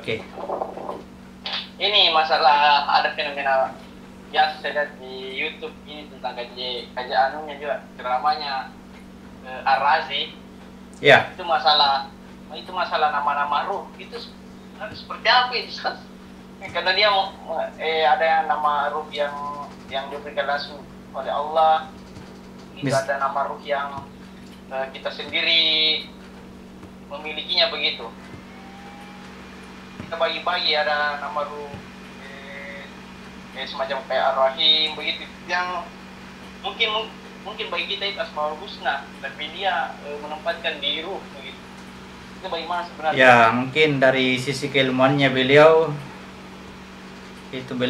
Oke. Ini masalah ada fenomena yang saya lihat di YouTube ini tentang kajian anunya juga ceramahnya Ar-Razi. Ya. Itu masalah nama-nama ruh itu seperti apa itu? Karena dia ada yang nama ruh yang diberikan langsung oleh Allah. Itu ada nama ruh yang kita sendiri memilikinya begitu. Kita bagi-bagi ada nama ruh semacam kayak Ar-Rahim begitu yang mungkin bagi kita itu Asmaul Husna, tapi dia menempatkan di ruh begitu. Itu bagaimana sebenarnya? Ya, mungkin dari sisi keilmuannya beliau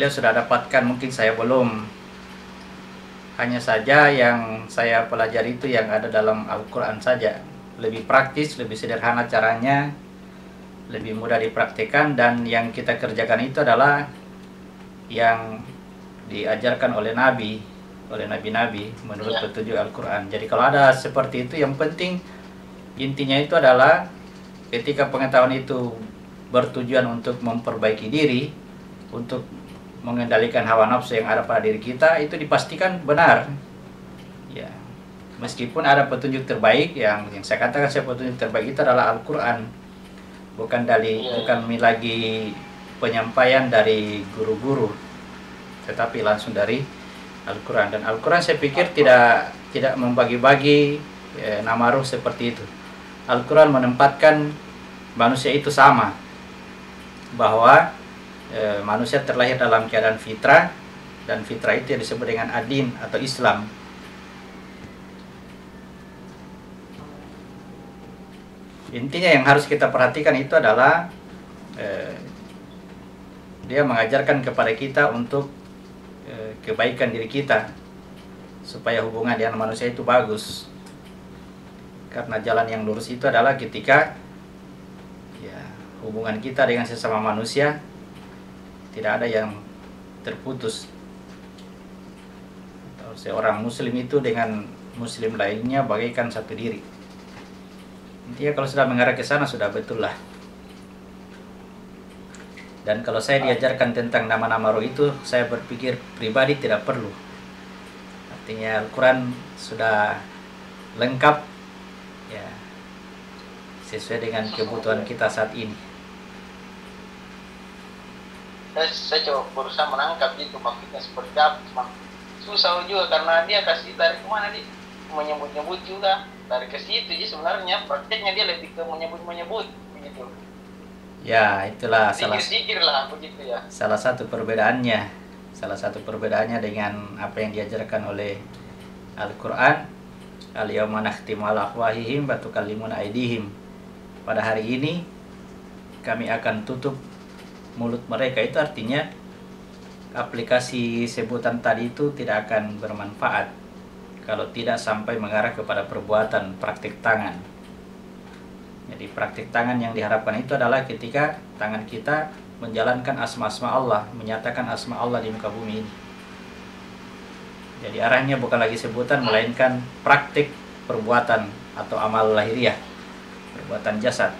sudah dapatkan, mungkin saya belum. Hanya saja yang saya pelajari itu yang ada dalam Al-Quran saja. Lebih praktis, lebih sederhana caranya, lebih mudah dipraktikkan, dan yang kita kerjakan itu adalah yang diajarkan oleh nabi-nabi menurut petunjuk Al-Quran. Jadi kalau ada seperti itu, yang penting intinya itu adalah ketika pengetahuan itu bertujuan untuk memperbaiki diri, untuk mengendalikan hawa nafsu yang ada pada diri kita, itu dipastikan benar. Ya, meskipun ada petunjuk terbaik, yang saya katakan petunjuk terbaik itu adalah Al-Quran, bukan lagi penyampaian dari guru-guru, tetapi langsung dari Al-Quran. Dan Al-Quran saya pikir tidak membagi-bagi nama ruh seperti itu. Al-Quran menempatkan manusia itu sama, bahwa manusia terlahir dalam keadaan fitrah, dan fitrah itu yang disebut dengan adin atau Islam. Intinya yang harus kita perhatikan itu adalah dia mengajarkan kepada kita untuk kebaikan diri kita, supaya hubungan dengan manusia itu bagus. Karena jalan yang lurus itu adalah ketika hubungan kita dengan sesama manusia tidak ada yang terputus. Seorang muslim itu dengan muslim lainnya bagaikan satu diri. Intinya kalau sudah mengarah ke sana sudah betul lah. Dan kalau saya diajarkan tentang nama-nama roh itu, saya berpikir pribadi tidak perlu. Artinya Al-Quran sudah lengkap, ya, sesuai dengan kebutuhan kita saat ini. Saya coba berusaha menangkap itu maksudnya seperti apa. Susah juga karena dia kasih tarik kemana, dia menyebut-nyebut juga dari ke situ. Jadi sebenarnya prakteknya dia lebih ke menyebut-menyebut begitu. Ya, itulah Zikir-zikir lah begitu ya. Salah satu perbedaannya dengan apa yang diajarkan oleh Al-Quran. Al-yawma nakhtimu ala afwahihim wa tukallimuna aydihim. Pada hari ini kami akan tutup mulut mereka. Itu artinya aplikasi sebutan tadi itu tidak akan bermanfaat kalau tidak sampai mengarah kepada perbuatan, praktik tangan. Jadi praktik tangan yang diharapkan itu adalah ketika tangan kita menjalankan asma-asma Allah, menyatakan asma Allah di muka bumi ini. Jadi arahnya bukan lagi sebutan, melainkan praktik perbuatan atau amal lahiriah, perbuatan jasad.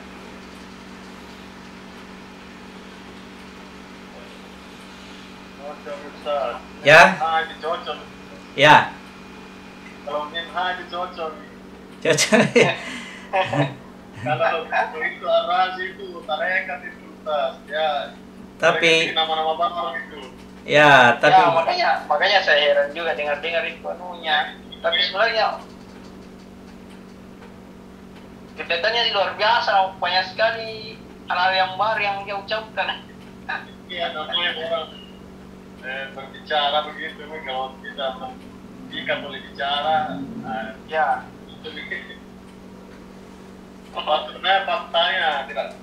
Ya. Ya. Kalau minha dicocok. Cocok. Kalau itu Ar-Razi itu tarekat itu tas ya. Tapi nama-nama baru itu. Ya, tapi ya, makanya saya heran juga dengar itu anunya. Tapi sebenarnya kebetulannya luar biasa, banyak sekali hal-hal yang baru yang dia ucapkan. Iya, namanya orang berbicara begitu, kalau kita jika boleh bicara, ya. Faktanya tidak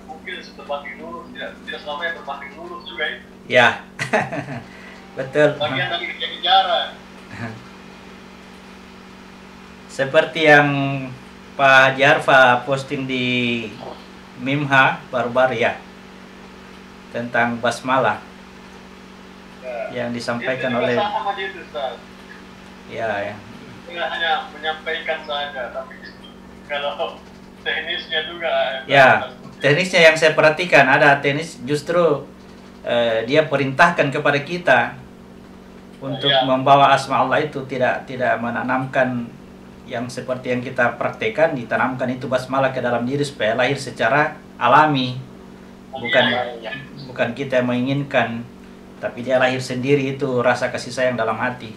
mungkin berbanding lurus, tidak selamanya berbanding lurus juga itu. Ya, betul. Bagian dari bicara. Seperti yang Pak Jarfa posting di Mimha baru-baru ya, tentang basmalah yang disampaikan oleh sama gitu, Ustaz. ya. Tidak hanya menyampaikan saja, tapi kalau teknisnya juga ya, teknisnya yang saya perhatikan, ada teknis justru dia perintahkan kepada kita untuk Ya. membawa asma Allah itu, tidak menanamkan yang seperti yang kita praktekkan, ditanamkan itu basmalah ke dalam diri supaya lahir secara alami, bukan Ya. bukan kita yang menginginkan, tapi dia lahir sendiri itu rasa kasih sayang dalam hati.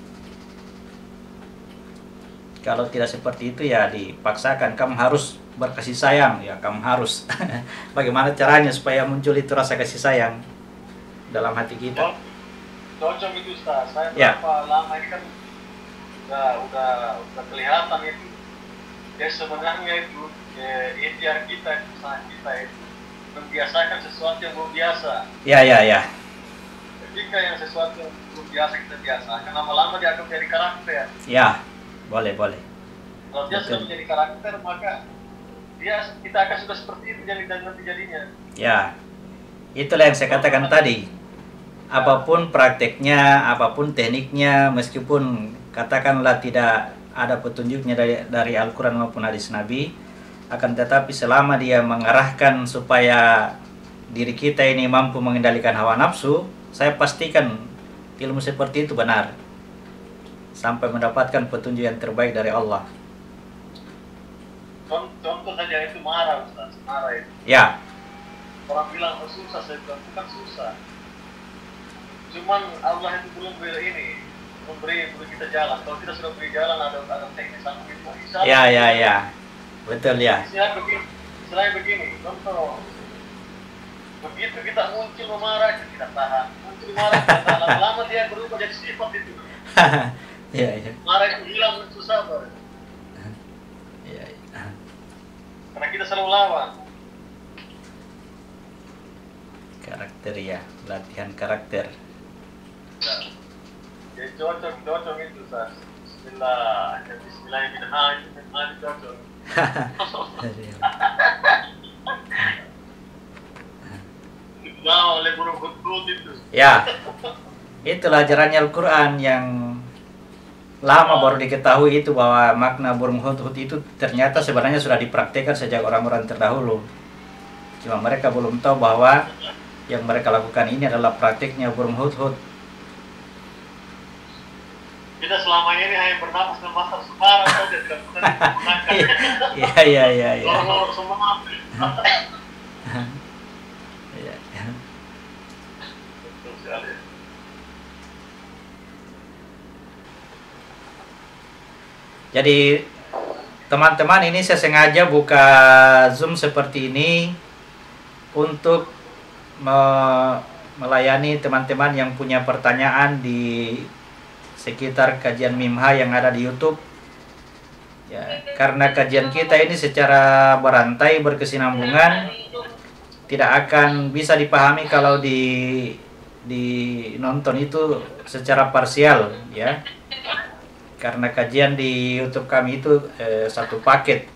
Kalau tidak seperti itu ya dipaksakan, kamu harus berkasih sayang, ya kamu harus. Bagaimana caranya supaya muncul itu rasa kasih sayang dalam hati kita? Cocok itu Ustaz. Saya Ya. berapa lama ini kan udah kelihatan itu. Ya sebenarnya itu ikhtiar kita, usaha kita itu membiasakan sesuatu yang belum biasa. Ya, ya, ya. Ketika yang sesuatu yang belum biasa kita biasakan, lama-lama dia akan menjadi karakter. Ya, boleh, boleh. Kalau dia sudah Betul. menjadi karakter, maka kita akan sudah seperti itu jadi dan nanti jadinya. Ya, itulah yang saya katakan tadi. Apapun prakteknya, apapun tekniknya, meskipun katakanlah tidak ada petunjuknya dari Al-Quran maupun hadis Nabi, akan tetapi selama dia mengarahkan supaya diri kita ini mampu mengendalikan hawa nafsu, saya pastikan ilmu seperti itu benar, sampai mendapatkan petunjuk yang terbaik dari Allah. Contoh saja itu marah, Ustaz. Marah itu. Ya, Orang bilang oh, susah, saya bilang bukan susah. Cuman Allah itu belum memberi kita jalan. Kalau kita sudah beri jalan, ada teknis aku itu. ya, ya, ya, betul ya. Selain begini, contoh begitu kita muncul memarah, kita tahan. Muncul marah, kita tahan. Lama-lama dia berubah jadi sifat itu. Ya, ya, Marah itu hilang, muncul sabar. ya, ya. Karena kita selalu lawan. Karakter ya, latihan karakter. Jadi cocok itu, Ustaz. Bismillahirrahmanirrahim, cocok. Nah, oleh burung hudhud itu. Ya, itulah ajarannya Al-Quran yang lama baru diketahui itu, bahwa makna burung hudhud itu ternyata sebenarnya sudah dipraktikkan sejak orang-orang terdahulu. Cuma mereka belum tahu bahwa yang mereka lakukan ini adalah praktiknya burung hudhud. Kita selama ini hanya bernafas dan masak sekarang saja, tidak pernah digunakan. Iya, iya, iya, iya. Lor-lor semua. Iya. Betul sekali. Jadi teman-teman, ini saya sengaja buka Zoom seperti ini untuk melayani teman-teman yang punya pertanyaan di sekitar kajian Mimha yang ada di YouTube. Ya, karena kajian kita ini secara berantai berkesinambungan, tidak akan bisa dipahami kalau di nonton itu secara parsial, ya. Karena kajian di YouTube kami itu satu paket,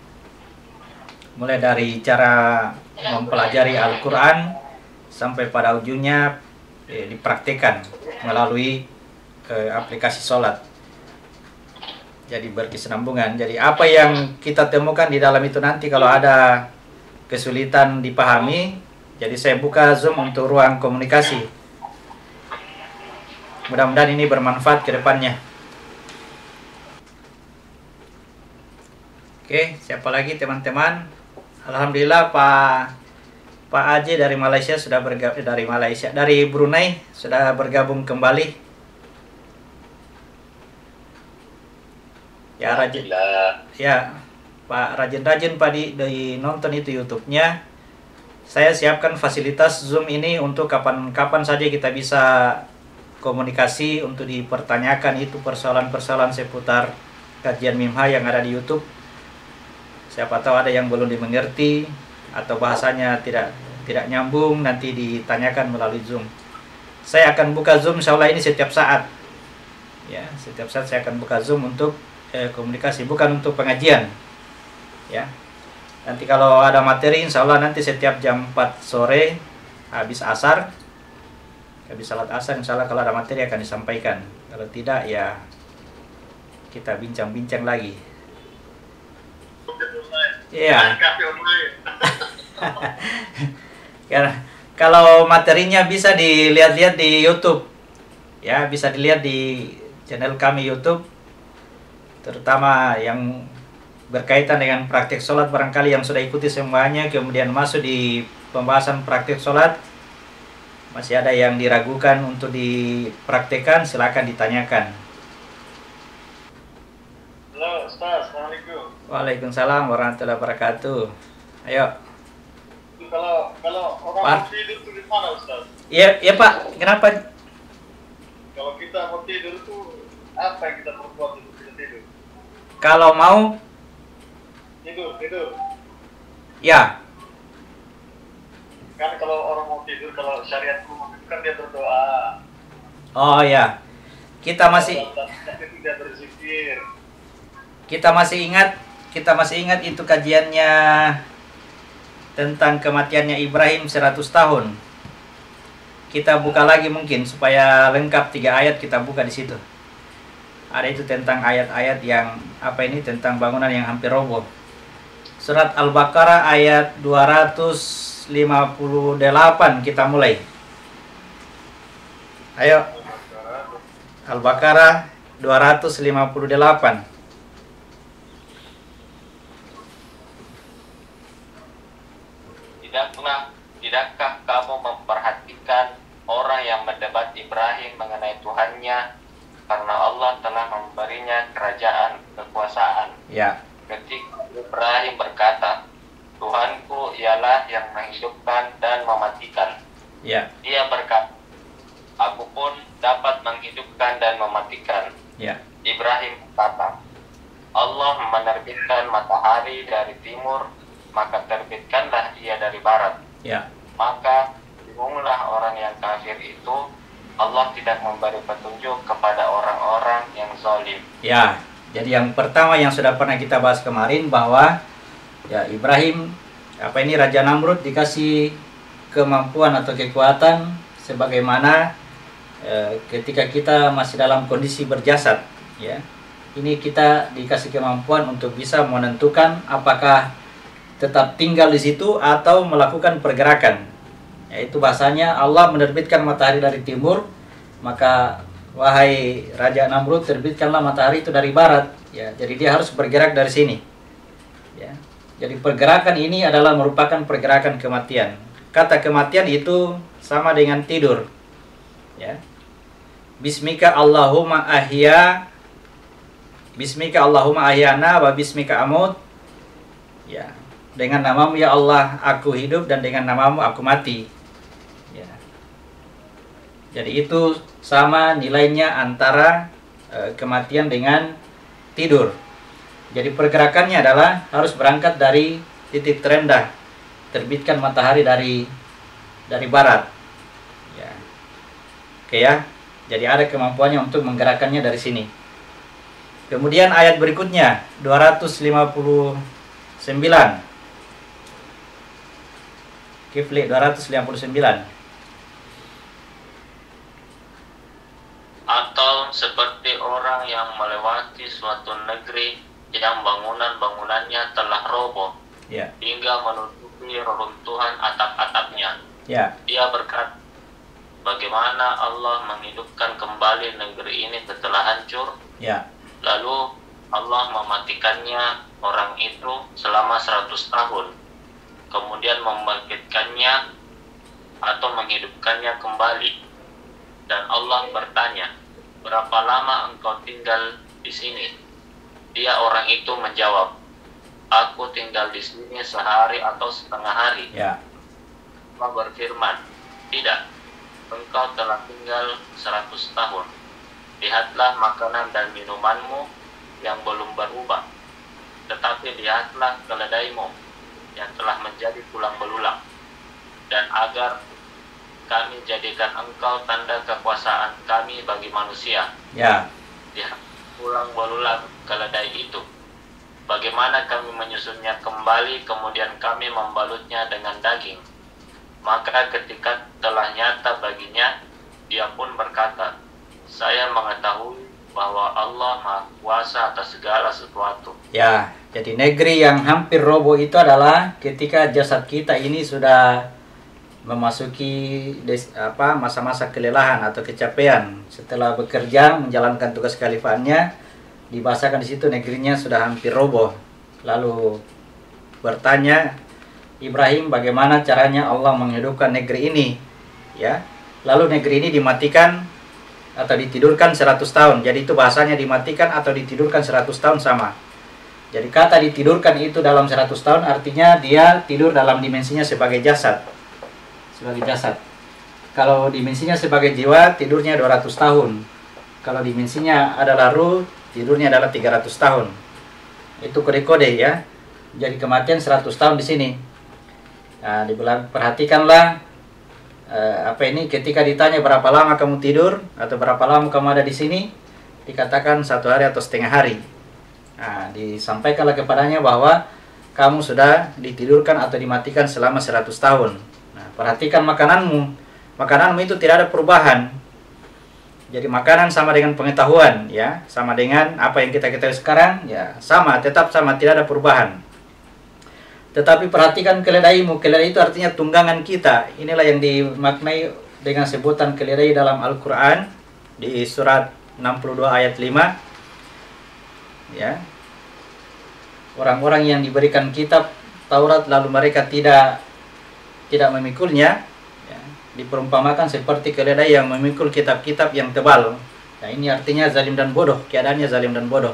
mulai dari cara mempelajari Al-Quran sampai pada ujungnya dipraktikkan melalui aplikasi sholat. Jadi berkesinambungan. Jadi apa yang kita temukan di dalam itu nanti kalau ada kesulitan dipahami, jadi saya buka Zoom untuk ruang komunikasi. Mudah-mudahan ini bermanfaat ke depannya. Oke, siapa lagi teman-teman? Alhamdulillah Pak Aji dari Malaysia sudah dari Brunei sudah bergabung kembali. Ya, rajin. Ya, Pak, rajin-rajin Pak di nonton itu YouTube-nya. Saya siapkan fasilitas Zoom ini untuk kapan-kapan saja kita bisa komunikasi untuk dipertanyakan itu persoalan-persoalan seputar kajian Mimha yang ada di YouTube. Siapa tahu ada yang belum dimengerti atau bahasanya tidak nyambung, nanti ditanyakan melalui Zoom. Saya akan buka Zoom insyaallah ini setiap saat. Ya, setiap saat saya akan buka Zoom untuk komunikasi, bukan untuk pengajian. Ya. Nanti kalau ada materi insyaallah nanti setiap jam 4 sore habis asar, habis salat asar insyaallah kalau ada materi akan disampaikan. Kalau tidak ya kita bincang-bincang lagi. Iya. Karena kalau materinya bisa dilihat-lihat di YouTube, ya bisa dilihat di channel kami YouTube, terutama yang berkaitan dengan praktek sholat. Barangkali yang sudah ikuti semuanya kemudian masuk di pembahasan praktek sholat, masih ada yang diragukan untuk dipraktekkan, silakan ditanyakan. Halo Ustaz, Assalamualaikum. Waalaikumsalam warahmatullahi wabarakatuh. Ayo. Kalau orang Pak. mau tidur tuh di mana Ustaz? Iya, ya Pak. Kenapa? Kalau kita mau tidur tuh apa yang kita perbuat untuk kita tidur? Kalau mau, Tidur. ya. Kan kalau orang mau tidur, kalau syariatku kan dia berdoa. Oh ya. Kita masih Tapi dia berzikir. kita masih ingat itu kajiannya tentang kematiannya Ibrahim 100 tahun. Kita buka lagi mungkin supaya lengkap 3 ayat, kita buka di situ. Ada itu tentang ayat-ayat yang tentang bangunan yang hampir roboh. Surat Al-Baqarah ayat 258 kita mulai. Ayo. Al-Baqarah 258. Tidakkah kamu memperhatikan orang yang mendebat Ibrahim mengenai Tuhannya, karena Allah telah memberinya kerajaan kekuasaan. Ya. Ketika Ibrahim berkata, Tuhanku ialah yang menghidupkan dan mematikan. Ya. Dia berkata, aku pun dapat menghidupkan dan mematikan. Ya. Ibrahim berkata, Allah menerbitkan matahari dari timur, maka terbitkanlah ia dari barat. Ya. Maka bingunglah orang yang kafir itu. Allah tidak memberi petunjuk kepada orang-orang yang zalim. Ya. Jadi yang pertama yang sudah pernah kita bahas kemarin bahwa ya Ibrahim Raja Namrud dikasih kemampuan atau kekuatan sebagaimana ketika kita masih dalam kondisi berjasad, ya. Ini kita dikasih kemampuan untuk bisa menentukan apakah tetap tinggal di situ atau melakukan pergerakan. Yaitu bahasanya Allah menerbitkan matahari dari timur, maka wahai Raja Namrud, terbitkanlah matahari itu dari barat. Ya, jadi dia harus bergerak dari sini. Ya. Jadi pergerakan ini adalah merupakan pergerakan kematian. Kata kematian itu sama dengan tidur. Ya. Bismika Allahumma ahya, Bismika Allahumma ahyana wa bismika amut. Ya. Dengan namamu ya Allah aku hidup dan dengan namamu aku mati. Ya. Jadi itu sama nilainya antara kematian dengan tidur. Jadi pergerakannya adalah harus berangkat dari titik terendah, terbitkan matahari dari barat. Ya. Oke ya. Jadi ada kemampuannya untuk menggerakkannya dari sini. Kemudian ayat berikutnya 259. Kifli 259. Atau seperti orang yang melewati suatu negeri yang bangunan-bangunannya telah roboh, Ya. hingga menutupi reruntuhan atap-atapnya. Ya. Dia berkata, bagaimana Allah menghidupkan kembali negeri ini setelah hancur? Ya. Lalu Allah mematikannya orang itu selama 100 tahun. Kemudian membangkitkannya atau menghidupkannya kembali. Dan Allah bertanya, berapa lama engkau tinggal di sini? Dia orang itu menjawab, aku tinggal di sini sehari atau setengah hari. Ya. Allah berfirman, tidak, engkau telah tinggal 100 tahun. Lihatlah makanan dan minumanmu yang belum berubah, tetapi lihatlah keledaimu yang telah menjadi tulang belulang. Dan agar kami jadikan engkau tanda kekuasaan kami bagi manusia. Ya. Lihat tulang belulang keledai itu, bagaimana kami menyusunnya kembali, kemudian kami membalutnya dengan daging. Maka ketika telah nyata baginya, dia pun berkata, saya mengetahui bahwa Allah Maha Kuasa atas segala sesuatu. Ya, jadi negeri yang hampir roboh itu adalah ketika jasad kita ini sudah memasuki masa-masa kelelahan atau kecapean setelah bekerja menjalankan tugas kekhalifahannya, dibahasakan di situ negerinya sudah hampir roboh. Lalu bertanya Ibrahim, bagaimana caranya Allah menghidupkan negeri ini? Ya, lalu negeri ini dimatikan atau ditidurkan 100 tahun. Jadi itu bahasanya dimatikan atau ditidurkan 100 tahun sama. Jadi kata ditidurkan itu dalam 100 tahun artinya dia tidur dalam dimensinya sebagai jasad. Sebagai jasad. Kalau dimensinya sebagai jiwa, tidurnya 200 tahun. Kalau dimensinya adalah ruh, tidurnya adalah 300 tahun. Itu kode-kode ya. Jadi kematian 100 tahun di sini. Nah, dibilang perhatikanlah ketika ditanya berapa lama kamu tidur atau berapa lama kamu ada di sini, dikatakan 1 hari atau setengah hari. Nah, disampaikanlah kepadanya bahwa kamu sudah ditidurkan atau dimatikan selama 100 tahun. Nah, perhatikan makananmu. Makananmu itu tidak ada perubahan. Jadi makanan sama dengan pengetahuan, ya, sama dengan apa yang kita ketahui sekarang, ya, sama, tetap sama, tidak ada perubahan. Tetapi perhatikan keledaimu. Keledai itu artinya tunggangan kita. Inilah yang dimaknai dengan sebutan keledai dalam Al-Quran di surat 62 ayat 5. Ya, orang-orang yang diberikan kitab Taurat lalu mereka tidak memikulnya, ya, diperumpamakan seperti keledai yang memikul kitab-kitab yang tebal. Nah, ini artinya zalim dan bodoh. Keadaannya zalim dan bodoh.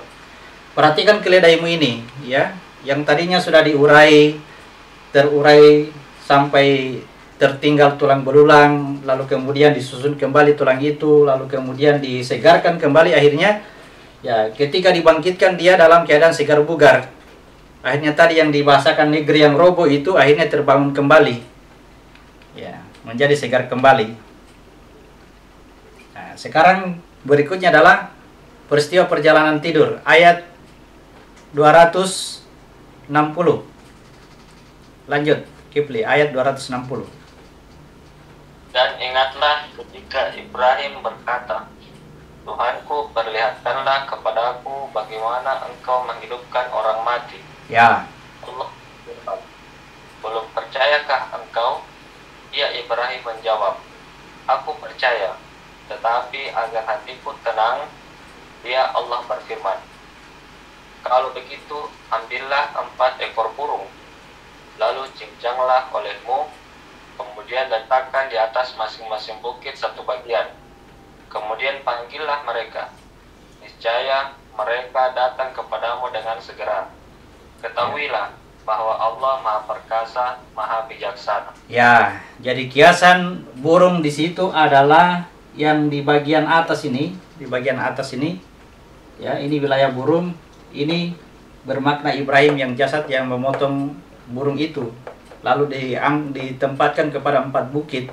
Perhatikan keledaimu ini, ya, yang tadinya sudah terurai sampai tertinggal tulang belulang, lalu kemudian disusun kembali tulang itu, lalu kemudian disegarkan kembali, akhirnya ya ketika dibangkitkan dia dalam keadaan segar bugar. Akhirnya tadi yang dibahasakan negeri yang roboh itu akhirnya terbangun kembali, ya, menjadi segar kembali. Nah, sekarang berikutnya adalah peristiwa perjalanan tidur, ayat 260. Lanjut, Kifli, ayat 260. Dan ingatlah ketika Ibrahim berkata, Tuhanku, perlihatkanlah kepadaku bagaimana engkau menghidupkan orang mati. Ya. Allah berfirman, belum percayakah engkau? Ya, Ibrahim menjawab, aku percaya, tetapi agar hatiku tenang, ya Allah berfirman, kalau begitu ambillah 4 ekor burung, lalu cincanglah olehmu, kemudian letakkan di atas masing-masing bukit 1 bagian. Kemudian panggillah mereka, niscaya mereka datang kepadamu dengan segera. Ketahuilah bahwa Allah Maha Perkasa, Maha Bijaksana. Ya, jadi kiasan burung di situ adalah yang di bagian atas ini, ya, ini wilayah burung. Ini bermakna Ibrahim yang jasad yang memotong burung itu, lalu ditempatkan kepada 4 bukit.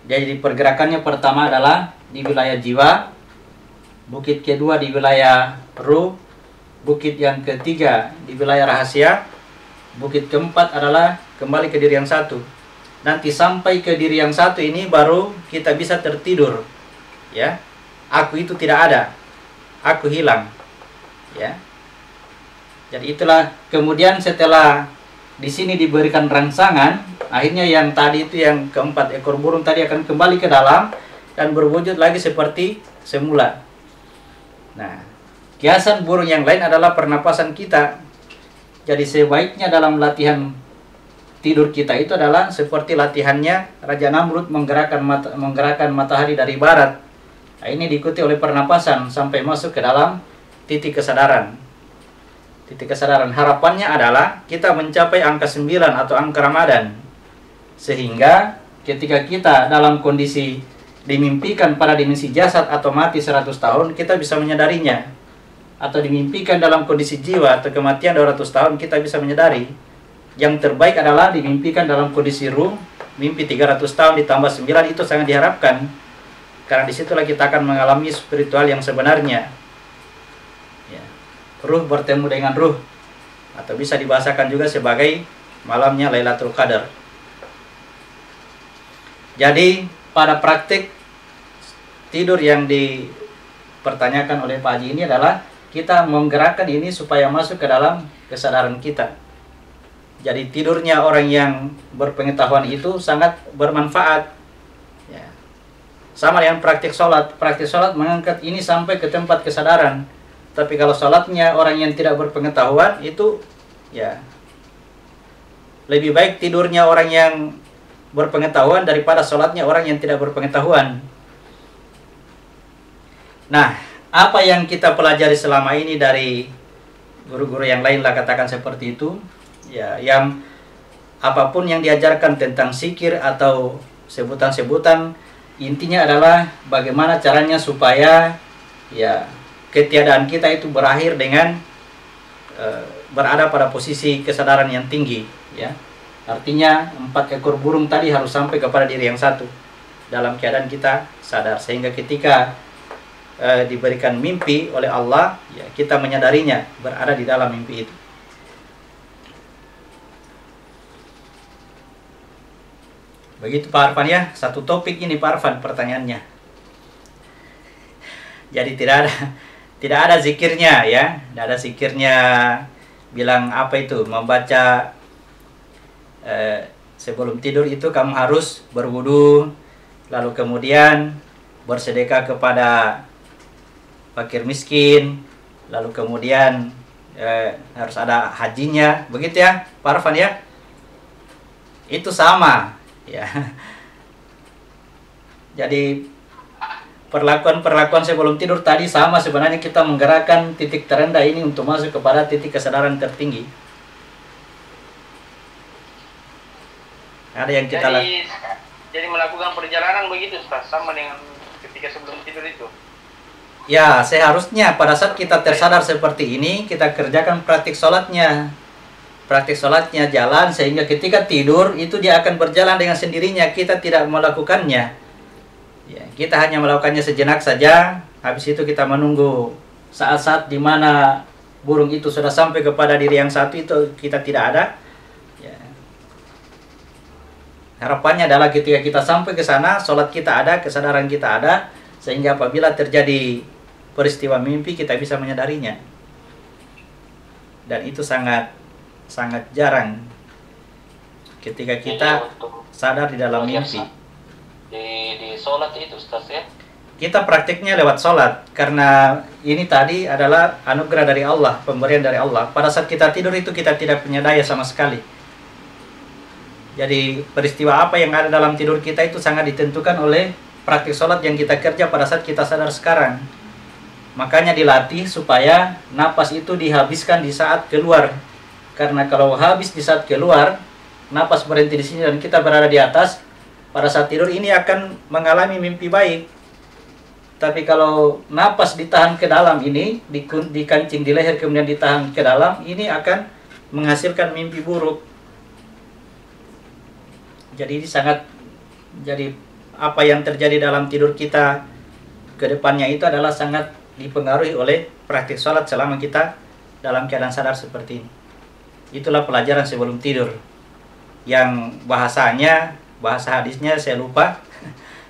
Jadi pergerakannya pertama adalah di wilayah jiwa, bukit kedua di wilayah ruh, bukit yang ketiga di wilayah rahasia, bukit keempat adalah kembali ke diri yang satu. Nanti sampai ke diri yang satu ini baru kita bisa tertidur, ya. Aku itu tidak ada, aku hilang, ya. Jadi itulah kemudian setelah di sini diberikan rangsangan, akhirnya yang tadi itu yang ke-4 ekor burung tadi akan kembali ke dalam dan berwujud lagi seperti semula. Nah, kiasan burung yang lain adalah pernapasan kita. Jadi sebaiknya dalam latihan tidur kita itu adalah seperti latihannya Raja Namrud menggerakkan matahari dari barat. Nah, ini diikuti oleh pernapasan sampai masuk ke dalam titik kesadaran. Harapannya adalah kita mencapai angka 9 atau angka Ramadan, sehingga ketika kita dalam kondisi dimimpikan pada dimensi jasad atau mati 100 tahun, kita bisa menyadarinya. Atau dimimpikan dalam kondisi jiwa atau kematian 200 tahun, kita bisa menyadari. Yang terbaik adalah dimimpikan dalam kondisi ruh, mimpi 300 tahun ditambah 9, itu sangat diharapkan. Karena disitulah kita akan mengalami spiritual yang sebenarnya. Ruh bertemu dengan ruh, atau bisa dibahasakan juga sebagai malamnya Lailatul Qadar. Jadi pada praktik tidur yang dipertanyakan oleh Pak Haji ini adalah kita menggerakkan ini supaya masuk ke dalam kesadaran kita. Jadi tidurnya orang yang berpengetahuan itu sangat bermanfaat. Ya. Sama dengan praktik sholat. Praktik sholat mengangkat ini sampai ke tempat kesadaran. Tapi kalau sholatnya orang yang tidak berpengetahuan itu ya lebih baik tidurnya orang yang berpengetahuan daripada sholatnya orang yang tidak berpengetahuan. Nah, apa yang kita pelajari selama ini dari guru-guru yang lain lah katakan seperti itu, ya, yang apapun yang diajarkan tentang zikir atau sebutan-sebutan, intinya adalah bagaimana caranya supaya ya ketiadaan kita itu berakhir dengan berada pada posisi kesadaran yang tinggi, ya. Artinya 4 ekor burung tadi harus sampai kepada diri yang satu dalam keadaan kita sadar, sehingga ketika diberikan mimpi oleh Allah, ya, kita menyadarinya berada di dalam mimpi itu. Begitu Pak Arfan ya, satu topik ini Pak Arfan pertanyaannya. Jadi tidak ada zikirnya ya, tidak ada zikirnya. Bilang apa itu? Membaca sebelum tidur itu kamu harus berwudu, lalu kemudian bersedekah kepada fakir miskin, lalu kemudian harus ada hajinya, begitu ya Pak Arfan ya. Itu sama ya. Jadi perlakuan sebelum tidur tadi sama sebenarnya, kita menggerakkan titik terendah ini untuk masuk kepada titik kesadaran tertinggi. Ada yang kita jadi melakukan perjalanan begitu Ustaz, sama dengan ketika sebelum tidur itu. Ya, seharusnya pada saat kita tersadar seperti ini, kita kerjakan praktik sholatnya. Praktik sholatnya jalan, sehingga ketika tidur, itu dia akan berjalan dengan sendirinya. Kita tidak melakukannya. Ya, kita hanya melakukannya sejenak saja. Habis itu kita menunggu saat-saat di mana burung itu sudah sampai kepada diri yang satu, itu kita tidak ada. Ya. Harapannya adalah ketika kita sampai ke sana, sholat kita ada, kesadaran kita ada, sehingga apabila terjadi peristiwa mimpi kita bisa menyadarinya. Dan itu sangat jarang ketika kita sadar di dalam mimpi. Di sholat itu Ustaz ya? Kita praktiknya lewat sholat, karena ini tadi adalah anugerah dari Allah, pemberian dari Allah. Pada saat kita tidur itu kita tidak punya daya sama sekali. Jadi peristiwa apa yang ada dalam tidur kita itu sangat ditentukan oleh praktik sholat yang kita kerja pada saat kita sadar sekarang. Makanya dilatih supaya napas itu dihabiskan di saat keluar. Karena kalau habis di saat keluar, napas berhenti di sini dan kita berada di atas, pada saat tidur ini akan mengalami mimpi baik. Tapi kalau napas ditahan ke dalam ini, dikancing di leher kemudian ditahan ke dalam, ini akan menghasilkan mimpi buruk. Jadi ini jadi apa yang terjadi dalam tidur kita ke depannya itu adalah sangat dipengaruhi oleh praktik sholat selama kita dalam keadaan sadar seperti ini. Itulah pelajaran sebelum tidur, yang bahasa hadisnya saya lupa.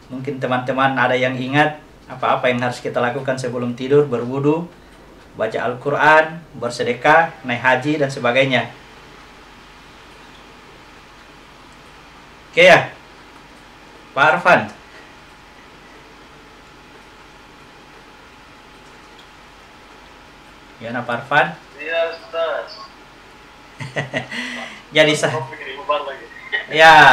Mungkin teman-teman ada yang ingat apa-apa yang harus kita lakukan sebelum tidur: berwudu, baca Al-Quran, bersedekah, naik haji, dan sebagainya. Oke ya, Pak Arfan. Gimana Pak Arfan? Iya Ustaz.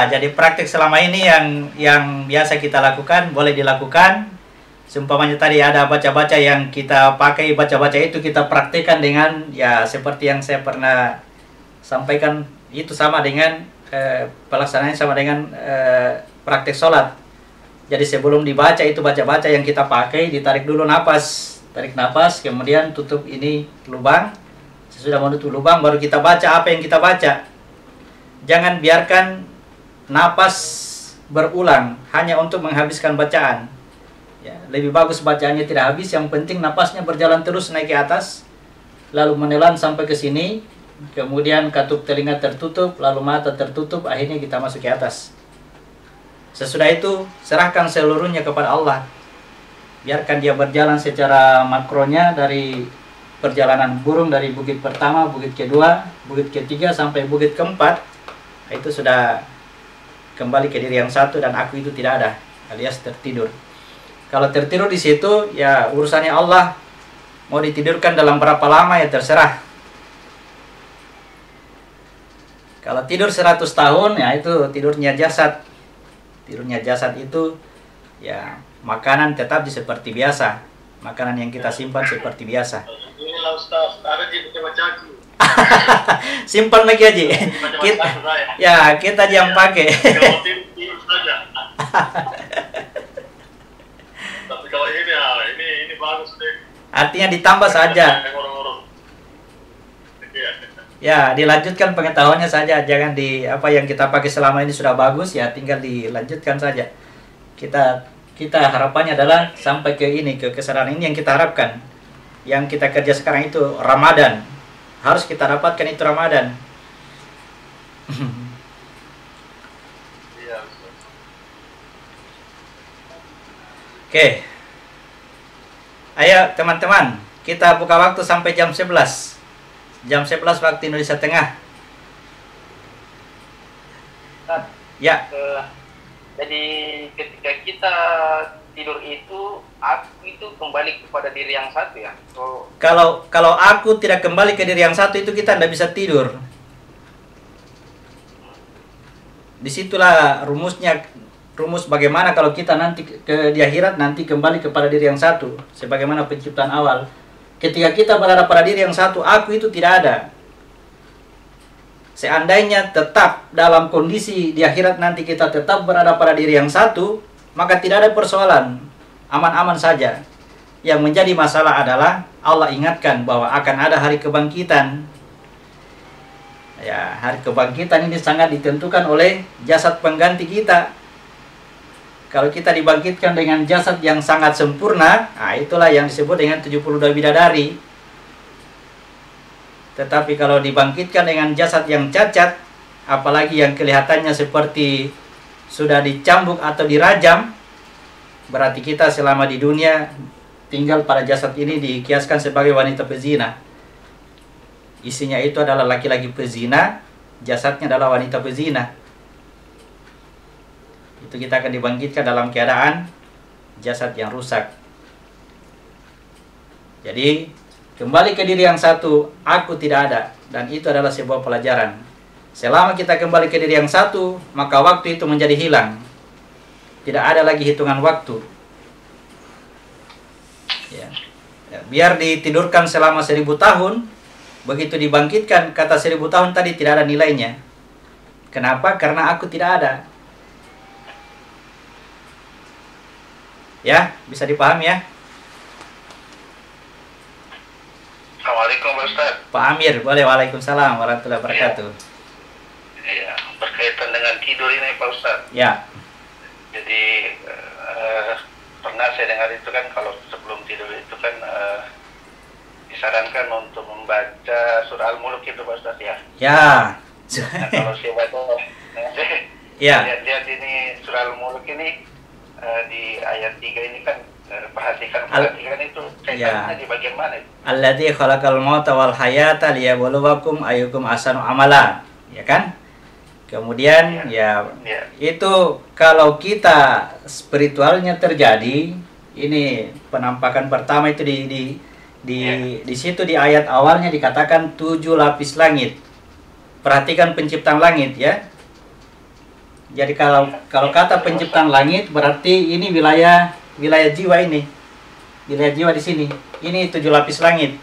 Jadi praktik selama ini yang biasa kita lakukan boleh dilakukan. Seumpamanya tadi ada baca-baca yang kita pakai, baca-baca itu kita praktikkan dengan ya seperti yang saya pernah sampaikan, itu sama dengan pelaksanaannya sama dengan praktik sholat. Jadi sebelum dibaca itu baca-baca yang kita pakai, ditarik dulu napas, tarik napas, kemudian tutup ini lubang. Sesudah menutup lubang baru kita baca apa yang kita baca. Jangan biarkan napas berulang hanya untuk menghabiskan bacaan. Ya, lebih bagus bacaannya tidak habis, yang penting napasnya berjalan terus naik ke atas, lalu menelan sampai ke sini, kemudian katup telinga tertutup, lalu mata tertutup, akhirnya kita masuk ke atas. Sesudah itu serahkan seluruhnya kepada Allah. biarkan dia berjalan secara makronya dari perjalanan burung dari bukit pertama, bukit kedua, bukit ketiga sampai bukit keempat. Itu sudah kembali ke diri yang satu dan aku itu tidak ada, alias tertidur. Kalau tertidur di situ ya urusannya Allah, mau ditidurkan dalam berapa lama ya terserah. Kalau tidur 100 tahun ya itu tidurnya jasad. Tidurnya jasad itu ya makanan tetap seperti biasa. Makanan yang kita simpan seperti biasa. Inilah Ustaz, ada di baca-bacaku. Simpan lagi aja. Kita, ya kita jangan pakai. Kalau tidur saja. Tapi kalau ini ya, ini bagus deh. Artinya ditambah saja. Ya, dilanjutkan pengetahuannya saja, jangan di apa yang kita pakai selama ini sudah bagus ya, tinggal dilanjutkan saja. Kita harapannya adalah sampai ke ini, ke kesadaran ini yang kita harapkan. Yang kita kerja sekarang itu Ramadan. Harus kita dapatkan itu Ramadan. Iya. Oke. Ayo teman-teman, kita buka waktu sampai jam 11. Jam 11 waktu Indonesia Tengah. Ya. Jadi ketika kita tidur itu, aku itu kembali kepada diri yang satu ya. So, Kalau aku tidak kembali ke diri yang satu itu kita tidak bisa tidur. Disitulah rumusnya, rumus bagaimana kalau kita nanti di akhirat nanti kembali kepada diri yang satu, sebagaimana penciptaan awal. Ketika kita berada pada diri yang satu, aku itu tidak ada. Seandainya tetap dalam kondisi di akhirat nanti kita tetap berada pada diri yang satu, maka tidak ada persoalan, aman-aman saja. Yang menjadi masalah adalah Allah ingatkan bahwa akan ada hari kebangkitan. Ya, hari kebangkitan ini sangat ditentukan oleh jasad pengganti kita. Kalau kita dibangkitkan dengan jasad yang sangat sempurna, nah itulah yang disebut dengan 72 bidadari. Tetapi kalau dibangkitkan dengan jasad yang cacat, apalagi yang kelihatannya seperti sudah dicambuk atau dirajam, berarti kita selama di dunia tinggal pada jasad ini dikiaskan sebagai wanita pezina. Isinya itu adalah laki-laki pezina, jasadnya adalah wanita pezina. Itu kita akan dibangkitkan dalam keadaan jasad yang rusak. Jadi kembali ke diri yang satu, aku tidak ada. Dan itu adalah sebuah pelajaran. Selama kita kembali ke diri yang satu, maka waktu itu menjadi hilang. Tidak ada lagi hitungan waktu. Ya. Biar ditidurkan selama 1000 tahun, begitu dibangkitkan, kata 1000 tahun tadi tidak ada nilainya. Kenapa? Karena aku tidak ada. Ya, bisa dipahami ya? Assalamualaikum Ustaz. Pak Amir, boleh. Waalaikumsalam warahmatullahi wabarakatuh. Iya, berkaitan dengan tidur ini Pak Ustaz. Ya, Jadi pernah saya dengar itu kan kalau sebelum tidur itu kan disarankan untuk membaca surah Al-Mulk itu Pak Ustaz ya. ya, Nah, kalau saya baca, ya, lihat ini surah Al-Mulk ini di ayat 3 ini kan perhatikan itu kaitannya di bagian mana itu? Alladzi khalaqal mauta wal hayata liyabluwakum ayyukum ahsanu amala, ya kan? Kemudian ya, itu kalau kita spiritualnya terjadi, ini penampakan pertama itu di situ di ayat awalnya dikatakan 7 lapis langit. Perhatikan penciptaan langit ya. Jadi kalau kata penciptaan langit berarti ini wilayah jiwa ini. Wilayah jiwa di sini. Ini 7 lapis langit.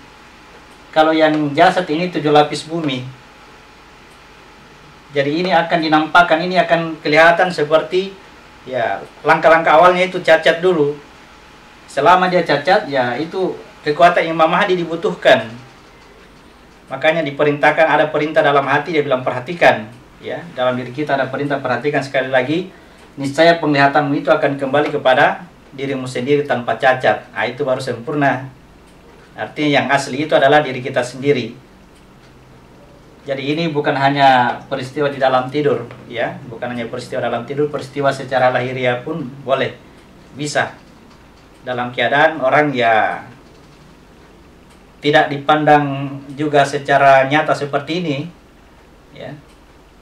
Kalau yang jasad ini 7 lapis bumi. Jadi ini akan dinampakkan, ini akan kelihatan seperti ya langkah-langkah awalnya itu cacat dulu. Selama dia cacat ya itu kekuatan Imam Mahdi dibutuhkan. Makanya diperintahkan, ada perintah dalam hati, dia bilang perhatikan. Ya, dalam diri kita ada perintah perhatikan sekali lagi, niscaya penglihatanmu itu akan kembali kepada dirimu sendiri tanpa cacat. Nah, itu baru sempurna. Artinya yang asli itu adalah diri kita sendiri. Jadi ini bukan hanya peristiwa di dalam tidur, ya, bukan hanya peristiwa dalam tidur, peristiwa secara lahiriah pun boleh, bisa. dalam keadaan orang ya tidak dipandang juga secara nyata seperti ini, ya,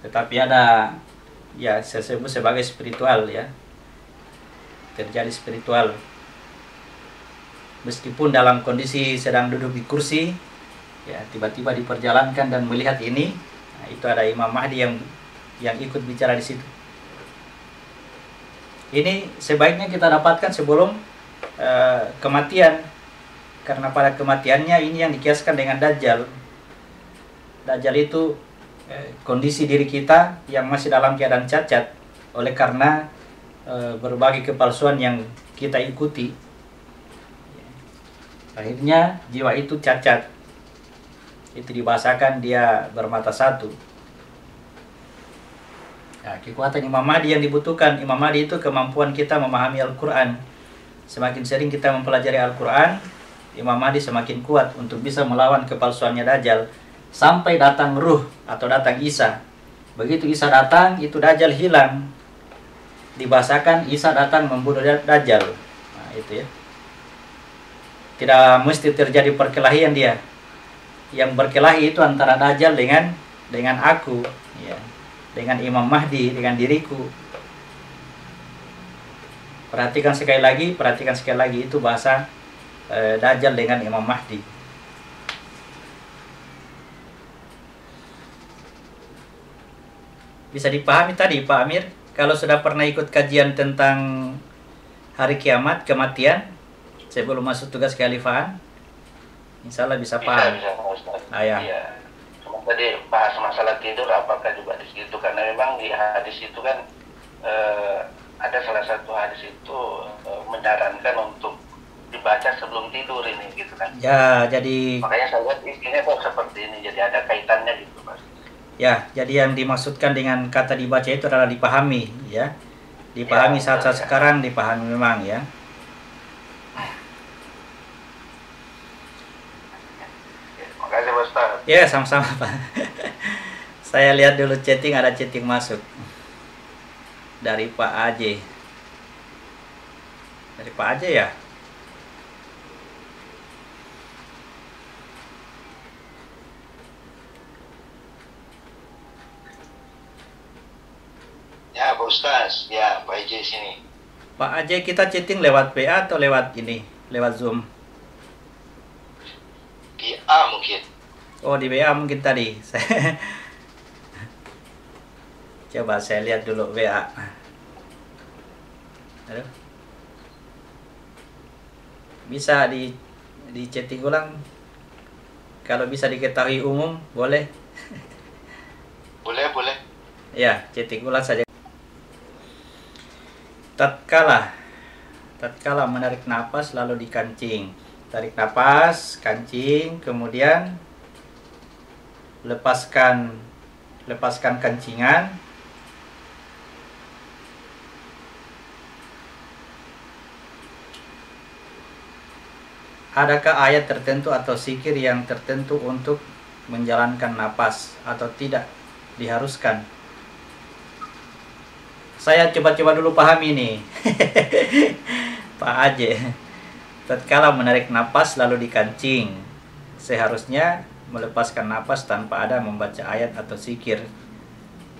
tetapi ada ya saya sebut sebagai spiritual, ya, terjadi spiritual meskipun dalam kondisi sedang duduk di kursi, ya, tiba-tiba diperjalankan dan melihat ini. Nah, itu ada Imam Mahdi yang ikut bicara di situ. Ini sebaiknya kita dapatkan sebelum kematian, karena pada kematiannya ini yang dikiaskan dengan Dajjal. Dajjal itu kondisi diri kita yang masih dalam keadaan cacat oleh karena berbagai kepalsuan yang kita ikuti. Akhirnya jiwa itu cacat. Itu dibahasakan dia bermata satu. Nah, kekuatan Imam Mahdi yang dibutuhkan. Imam Mahdi itu kemampuan kita memahami Al-Quran. Semakin sering kita mempelajari Al-Quran, Imam Mahdi semakin kuat untuk bisa melawan kepalsuannya Dajjal. Sampai datang ruh atau datang Isa. Begitu Isa datang, itu Dajjal hilang. Dibahasakan Isa datang membunuh Dajjal. Nah, itu ya. Tidak mesti terjadi perkelahian dia. Yang berkelahi itu antara Dajjal dengan aku, ya. Dengan Imam Mahdi, dengan diriku. Perhatikan sekali lagi itu bahasa Dajjal dengan Imam Mahdi. Bisa dipahami tadi Pak Amir, kalau sudah pernah ikut kajian tentang hari kiamat, kematian, sebelum masuk tugas kekhalifahan, insya Allah bisa paham. Bisa, Ustaz. Ya. Iya. Cuma tadi bahas masalah tidur, apakah juga di situ? Karena memang di hadis itu kan ada salah satu hadis itu menyarankan untuk dibaca sebelum tidur ini, gitu kan? Ya, jadi makanya saya lihat isinya kok seperti ini, jadi ada kaitannya gitu, Mas. ya, jadi yang dimaksudkan dengan kata dibaca itu adalah dipahami, ya. Dipahami Ya, saat-saat ya. sekarang, dipahami memang, ya. Makasih, Pak Ustaz. Ya, sama-sama Pak. Saya lihat dulu chatting, ada chatting masuk dari Pak Aje. Dari Pak Aje ya? Ya, Pak Ustaz. Ya, Pak Ije sini. Pak Aje, kita chatting lewat PA atau lewat ini? Lewat Zoom? Di A mungkin. Oh, di WA mungkin tadi. Coba saya lihat dulu WA. Aduh. Bisa di chatting ulang. Kalau bisa diketahui umum, boleh. Boleh. Ya, chatting ulang saja. Tatkala menarik napas lalu dikancing. Tarik napas, kancing, kemudian lepaskan kancingan. Adakah ayat tertentu atau zikir yang tertentu untuk menjalankan napas atau tidak diharuskan? Saya coba-coba dulu pahami nih. Pak Aje. Tatkala menarik napas lalu dikancing, seharusnya melepaskan napas tanpa ada membaca ayat atau zikir.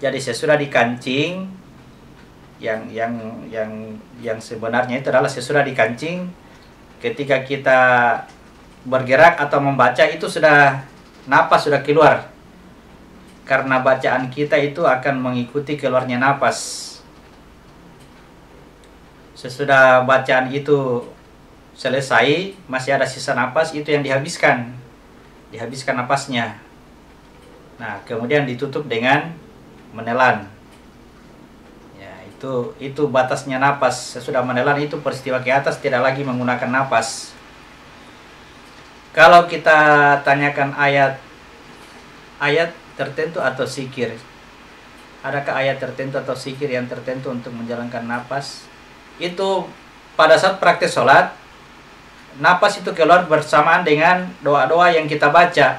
Jadi sesudah dikancing, yang sebenarnya itu adalah sesudah dikancing, ketika kita bergerak atau membaca itu sudah napas sudah keluar. Karena bacaan kita itu akan mengikuti keluarnya napas. Sesudah bacaan itu selesai, masih ada sisa napas, itu yang dihabiskan napasnya. Nah, kemudian ditutup dengan menelan. Ya, itu batasnya napas. Sesudah menelan itu peristiwa ke atas, tidak lagi menggunakan napas. Kalau kita tanyakan ayat tertentu atau zikir, adakah ayat tertentu atau zikir yang tertentu untuk menjalankan napas? Itu pada saat praktek sholat, napas itu keluar bersamaan dengan doa-doa yang kita baca.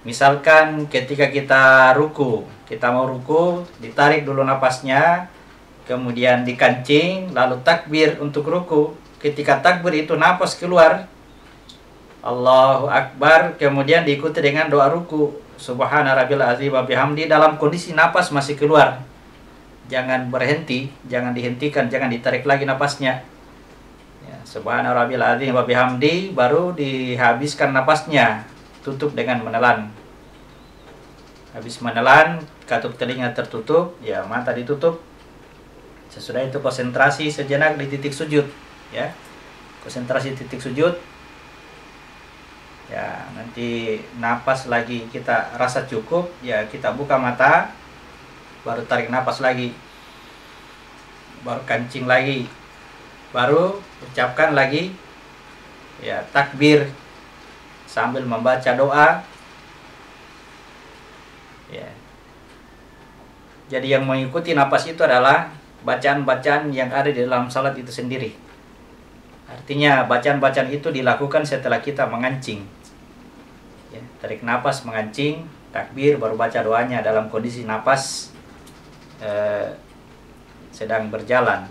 Misalkan ketika kita ruku, kita mau ruku, ditarik dulu napasnya, kemudian dikancing, lalu takbir untuk ruku. Ketika takbir itu napas keluar, Allahu Akbar, kemudian diikuti dengan doa ruku, Subhana rabbil azim wa bihamdi, dalam kondisi napas masih keluar. Jangan berhenti, jangan dihentikan, jangan ditarik lagi napasnya. Ya, Subhana rabbil azim wa bihamdi, baru dihabiskan napasnya, tutup dengan menelan. Habis menelan, katup telinga tertutup, ya mata ditutup. Sesudah itu konsentrasi sejenak di titik sujud, ya. Konsentrasi titik sujud. Ya, nanti napas lagi kita rasa cukup, ya kita buka mata, baru tarik napas lagi. Baru kancing lagi. Baru ucapkan lagi ya takbir sambil membaca doa. Ya. Jadi yang mengikuti napas itu adalah bacaan-bacaan yang ada di dalam salat itu sendiri. Artinya bacaan-bacaan itu dilakukan setelah kita mengancing. Ya, tarik napas, mengancing, takbir, baru baca doanya dalam kondisi napas sedang berjalan.